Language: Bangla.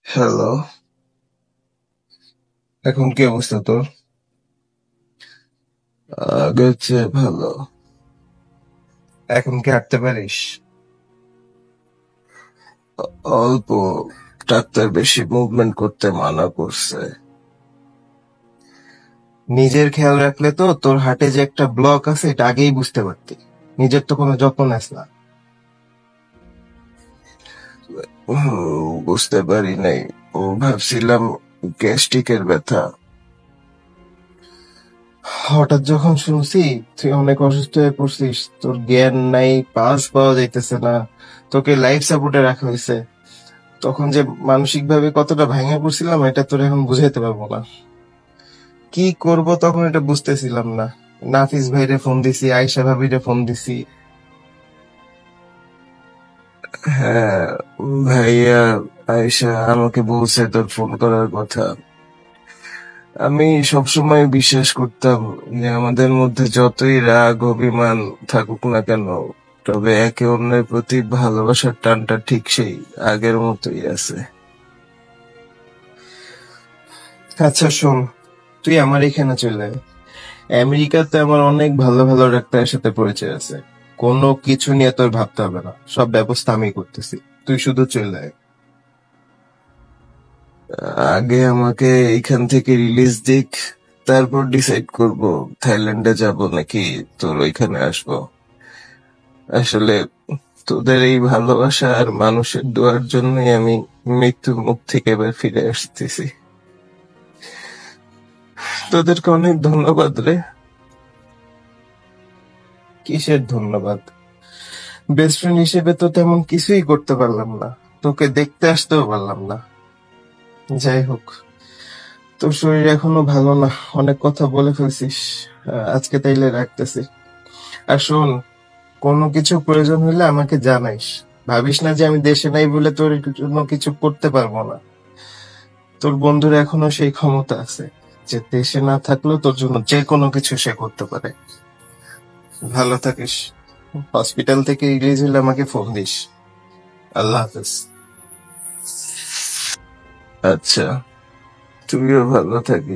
হ্যালো, এখন কি অবস্থা তোর? আগের চেয়ে ভালো। এখন কি হাঁটতে পারিস? অল্প। ডাক্তার বেশি মুভমেন্ট করতে মানা করছে। নিজের খেয়াল রাখলে তো তোর হার্টে যে একটা ব্লক আছে এটা আগেই বুঝতে পারতি। নিজের তো কোনো যত্ন নেস না। বুঝতে পারি নাই। ভাবছিলাম গ্যাস্ট্রিকের ব্যথা। হঠাৎ যখন শুনছি তুই অনেক অসুস্থ হয়ে পড়ছিস, তোর জ্ঞান নাই, পাস পাওয়া যাইতেছে না, তোকে লাইফ সাপোর্টে রাখা হয়েছে, তখন যে মানসিক ভাবে কতটা ভেঙে পড়ছিলাম এটা তোর এখন বুঝাইতে পারবো না। কি করব তখন এটা বুঝতেছিলাম না। নাফিস ভাইরে ফোন দিছি, আয়শা ভাবিরে ফোন দিছি। হ্যাঁ, ভাইয়া আয়শা আমাকে বলছে তোর ফোন করার কথা। আমি সবসময় বিশ্বাস করতাম যে আমাদের মধ্যে যতই রাগ অভিমান থাকুক না কেন, তবে একে অন্যের প্রতি ভালোবাসার টানটা ঠিক সেই আগের মতোই আছে। আচ্ছা শোন, তুই আমার এখানে চলে আয়। আমেরিকাতে আমার অনেক ভালো ভালো ডাক্তারের সাথে পরিচয় আছে। কোনো কিছু নিয়ে তোর ভাবতে হবে না, সব ব্যবস্থা আমি করতেছি। তুই শুধু চলে আয়। আগে আমাকে এখান থেকে রিলিজ দিক, তারপর ডিসাইড করব থাইল্যান্ডে যাব নাকি তোর ওইখানে আসবো। আসলে তোদের এই ভালোবাসা আর মানুষের দোয়ার জন্যই আমি মৃত্যুর মুখ থেকে এবার ফিরে আসতেছি। তোদেরকে অনেক ধন্যবাদ রে। কিসের ধন্যবাদ? বেস্ট ফ্রেন্ড হিসেবে তো তেমন কিছুই করতে পারলাম না, তোকে দেখতে আসতেও পারলাম না। যাই হোক, তোর শরীর এখনো ভালো না, অনেক কথা বলে ফেলছিস। আজকে তাইলে রাখতেছি। আর শোন, কোনো কিছু প্রয়োজন হলে আমাকে জানাইস। ভাবিস না যে আমি দেশে নাই বলে তোর জন্য কিছু করতে পারবো না। তোর বন্ধুর এখনো সেই ক্ষমতা আছে যে দেশে না থাকলেও তোর জন্য যে কোনো কিছু সে করতে পারে। ভালো থাকিস। হসপিটাল থেকে রিলিজ হলে আমাকে ফোন দিস। আল্লাহ হাফেজ। আচ্ছা, তুইও ভালো থাকিস।